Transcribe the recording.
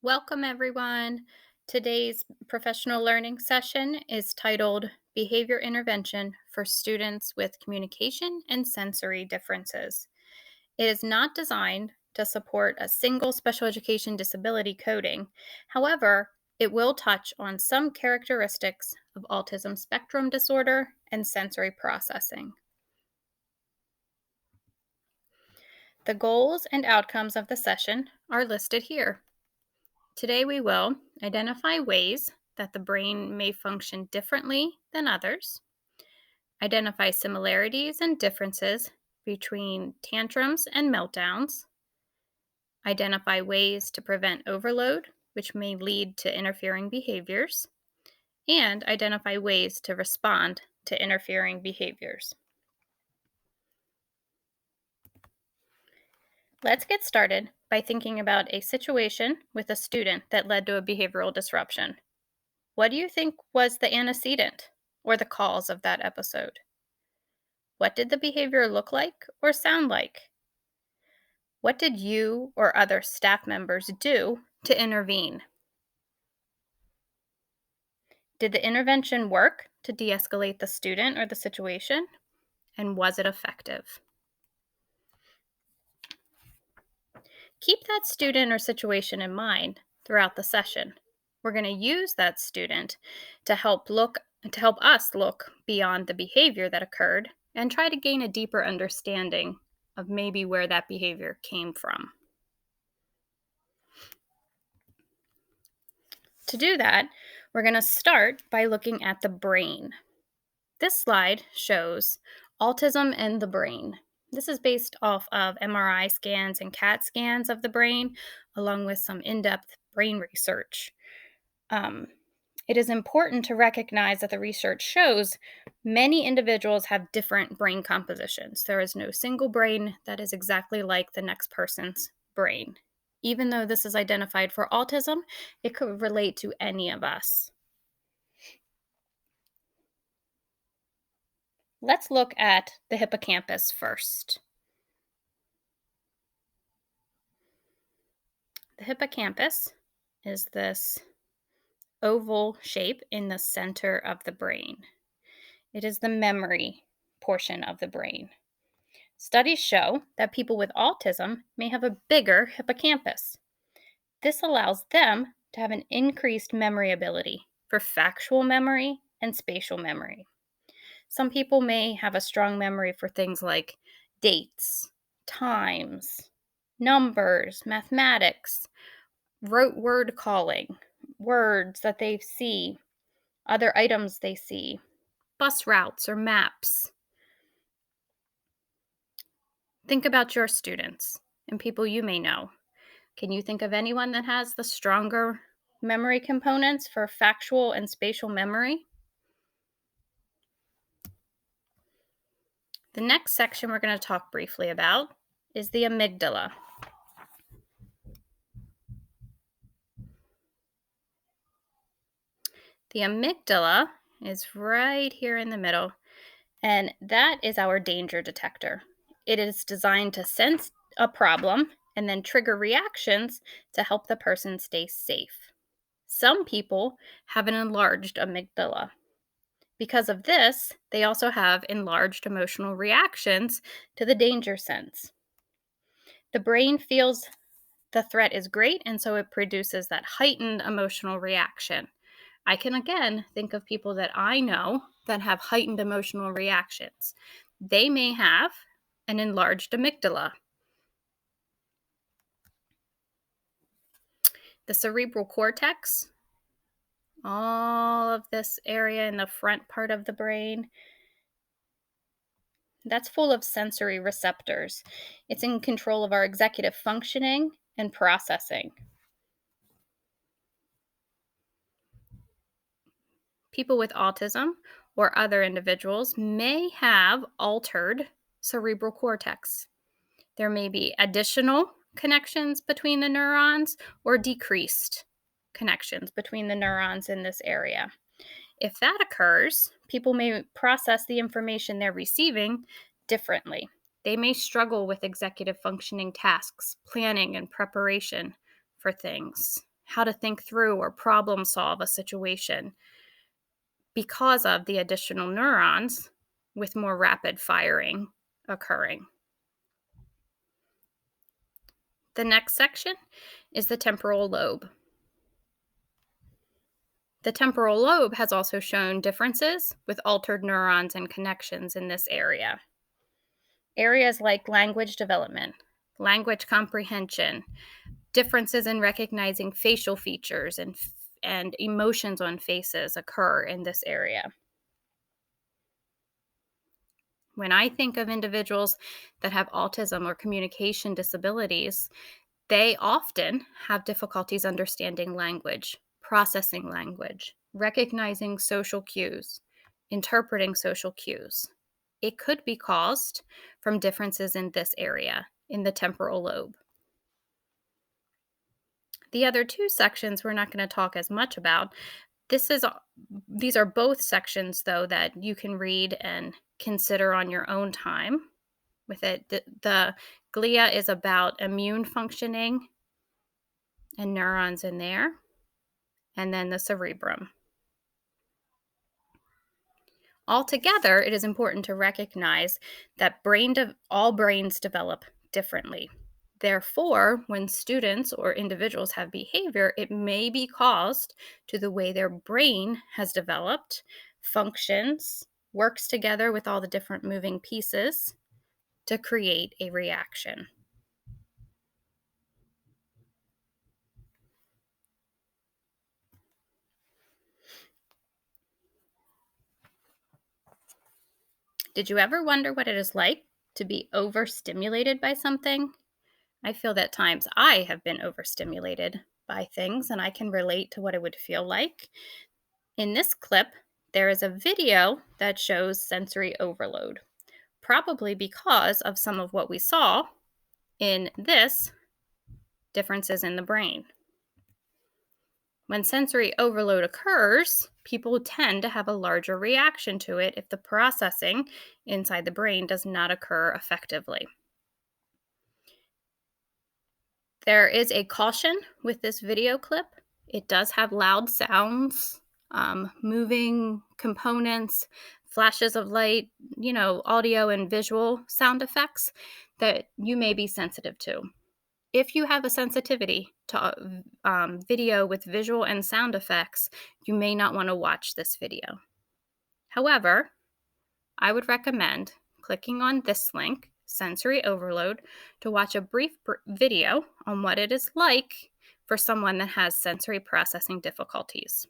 Welcome, everyone. Today's professional learning session is titled Behavior Intervention for Students with Communication and Sensory Differences. It is not designed to support a single special education disability coding. However, it will touch on some characteristics of autism spectrum disorder and sensory processing. The goals and outcomes of the session are listed here. Today, we will identify ways that the brain may function differently than others, identify similarities and differences between tantrums and meltdowns, identify ways to prevent overload, which may lead to interfering behaviors, and identify ways to respond to interfering behaviors. Let's get started by thinking about a situation with a student that led to a behavioral disruption. What do you think was the antecedent or the cause of that episode? What did the behavior look like or sound like? What did you or other staff members do to intervene? Did the intervention work to de escalate the student or the situation? And was it effective? Keep that student or situation in mind throughout the session. We're going to use that student to help us look beyond the behavior that occurred and try to gain a deeper understanding of maybe where that behavior came from. To do that, we're going to start by looking at the brain. This slide shows autism and the brain. This is based off of MRI scans and CAT scans of the brain, along with some in depth brain research. Um, it is important to recognize that the research shows many individuals have different brain compositions. There is no single brain that is exactly like the next person's brain. Even though this is identified for autism, it could relate to any of us. Let's look at the hippocampus first. The hippocampus is this oval shape in the center of the brain. It is the memory portion of the brain. Studies show that people with autism may have a bigger hippocampus. This allows them to have an increased memory ability for factual memory and spatial memory. Some people may have a strong memory for things like dates, times, numbers, mathematics, rote word calling, words that they see, other items they see, bus routes or maps. Think about your students and people you may know. Can you think of anyone that has the stronger memory components for factual and spatial memory? The next section we're going to talk briefly about is the amygdala. The amygdala is right here in the middle, and that is our danger detector. It is designed to sense a problem and then trigger reactions to help the person stay safe. Some people have an enlarged amygdala. Because of this, they also have enlarged emotional reactions to the danger sense. The brain feels the threat is great, and so it produces that heightened emotional reaction. I can again think of people that I know that have heightened emotional reactions. They may have an enlarged amygdala. The cerebral cortex, all of this area in the front part of the brain, that's full of sensory receptors. It's in control of our executive functioning and processing. People with autism or other individuals may have altered cerebral cortex. There may be additional connections between the neurons or decreased connections between the neurons in this area. If that occurs, people may process the information they're receiving differently. They may struggle with executive functioning tasks, planning, and preparation for things. how to think through or problem solve a situation because of the additional neurons with more rapid firing occurring. The next section is the temporal lobe. The temporal lobe has also shown differences with altered neurons and connections in this area. Areas like language development, language comprehension, differences in recognizing facial features and emotions on faces occur in this area. When I think of individuals that have autism or communication disabilities, they often have difficulties understanding language, processing language, recognizing social cues, interpreting social cues. It could be caused from differences in this area, in the temporal lobe. The other two sections we're not going to talk as much about. These are both sections, though, that you can read and consider on your own time with it. The glia is about immune functioning and neurons in there, and then the cerebrum. Altogether, it is important to recognize that all brains develop differently. Therefore, when students or individuals have behavior, it may be caused to the way their brain has developed, functions, works together with all the different moving pieces to create a reaction. Did you ever wonder what it is like to be overstimulated by something? I feel that times I have been overstimulated by things, and I can relate to what it would feel like. In this clip, there is a video that shows sensory overload, probably because of some of what we saw in this differences in the brain. When sensory overload occurs, people tend to have a larger reaction to it if the processing inside the brain does not occur effectively. There is a caution with this video clip. It does have loud sounds, moving components, flashes of light, audio and visual sound effects that you may be sensitive to. If you have a sensitivity to video with visual and sound effects, you may not want to watch this video. However, I would recommend clicking on this link, Sensory Overload, to watch a brief video on what it is like for someone that has sensory processing difficulties.